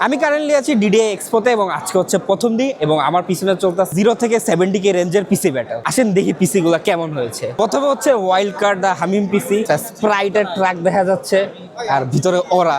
আমি কারেন্টলি আছি ডিডিআই এক্সপোতে এবং আজকে হচ্ছে প্রথম দিন এবং আমার পিছনে চলতেছে 0 থেকে 70K রেঞ্জের পিসি ব্যাটল। আসেন দেখি পিসি গুলা কেমন হয়েছে। প্রথমে হচ্ছে ওয়াইল্ড কার্ড দা হামিম পিসি, স্প্রাইটের ট্র্যাক দেখা যাচ্ছে আর ভিতরে ওরা।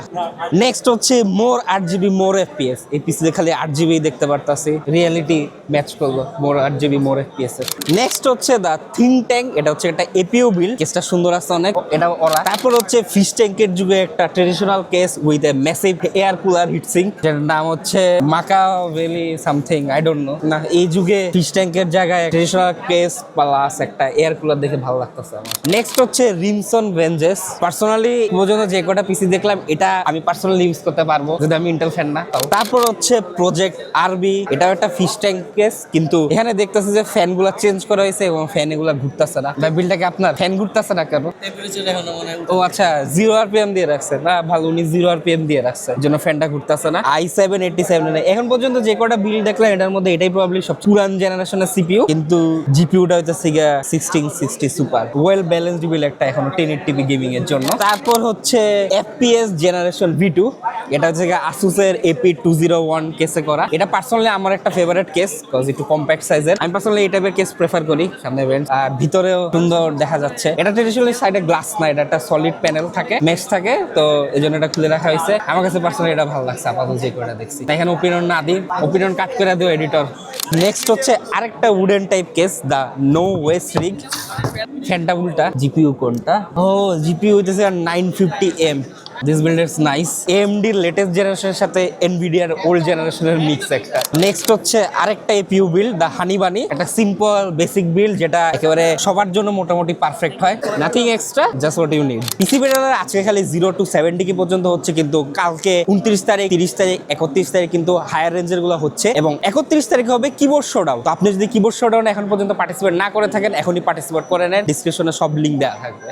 নেক্সট হচ্ছে মোর 8GB মোর এফপিএস। এই পিসিতে খালি 8GB দেখতে পারতাছি, রিয়েলিটি ম্যাচ করবো মোর 8GB মোর এফপিএস এর। নেক্সট হচ্ছে দা থিঙ্ক ট্যাঙ্ক, এটা হচ্ছে একটা এপিও বিল, কেসটা সুন্দর আছে অনেক, এটা ওরা। তারপর হচ্ছে ফিশ ট্যাঙ্কের যুগে একটা traditional case with a massive air cooler heat sink, যেটার নাম হচ্ছে মাকাভেলি সামথিং, আই ডোন্ট নো। না, এই যুগে ফিশ ট্যাঙ্কের জায়গায় ট্রেডিশনাল কেস প্লাস একটা এয়ার কুলার দেখে ভালো লাগতেছে আমার। নেক্সট হচ্ছে রিমসন ভেঞ্জেস। পার্সোনালি পর্যন্ত যে কটা পিসি দেখলাম এটা আমি পার্সোনালি ইউজ করতে পারবো যদি আমি ইন্টেল ফ্যান না। তারপর হচ্ছে প্রজেক্ট আরবি, এটাও একটা ফিশ ট্যাঙ্ক কেস, কিন্তু এখানে দেখতেছি যে ফ্যান গুলা চেঞ্জ করা হয়েছে এবং ফ্যান এগুলা ঘুরতেছে না। বিলটাকে আপনার ফ্যান ঘুরতেছে না কেন? ও আচ্ছা, 0 RPM দিয়ে রাখছে না, ভালো, উনি 0 RPM দিয়ে রাখছে, জন্য ফ্যানটা ঘুরতেছে না। i7-87 এখন পর্যন্ত যে কটা বিল দেখলাম এটার মধ্যে এটাই প্রবাবলি সব পুরান জেনারেশনের সিপিইউ, কিন্তু জিপিইউটা হচ্ছে 1660 সুপার ওয়েল ব্যালেন্সড বিল একটা এখনো 1080p গেমিং এর জন্য। তারপর হচ্ছে FPS জেনারেশন V2, এটা হচ্ছে আসুসের AP201 কেসে করা। এটা পার্সোনালি আমার একটা ফেভারিট কেস, কজ একটু কম্প্যাক্ট সাইজের। আমি পার্সোনালি এই টাইপের কেস প্রেফার করি। সামনে বেঞ্চ আর ভিতরেও সুন্দর দেখা যাচ্ছে। এটা ট্রেডিশনালি সাইডে গ্লাস না, এটা একটা সলিড প্যানেল থাকে, মেশ থাকে, তো এই জন্য এটা খুলে রাখা হয়েছে। আমার কাছে পার্সোনালি এটা ভালো লাগছে আপাতত যে করে দেখছি। এখানে ওপিনিয়ন না দিই, ওপিনিয়ন কাট করে দিও এডিটর। নেক্সট হচ্ছে আরেকটা উডেন টাইপ কেস, দা নো ওয়েস্ট রিগ। ফ্যানটা উল্টা, জিপিইউ কোনটা? ও জিপিইউ হইতেছে 950M। This build is nice. AMD latest জেনারেশনের সাথে এনভিডিয়ার ওল্ড জেনারেশনের মিক্স একটা। নেক্সট হচ্ছে আরেকটা এপিইউ বিল্ড, দা হানি বানি, একটা সিম্পল বেসিক বিল্ড যেটা একেবারে সবার জন্য মোটামুটি পারফেক্ট হয়। Nothing extra, just what you need. PC ব্যাটলের আজকে খালি 0 to 70K পর্যন্ত হচ্ছে, কিন্তু কালকে 29 তারিখ, 30 তারিখ, 31 তারিখ কিন্তু হায়ার রেঞ্জের গুলো হচ্ছে এবং 31 তারিখে হবে কিবোর্ড শোডাউন। তো আপনি যদি কিবোর্ড শোডাউন এখন পর্যন্ত পার্টিসিপেট না করে থাকেন, এখনই পার্টিসিপেট করে নেন। ডিসক্রিপশনে সব লিঙ্ক দেওয়া থাকবে।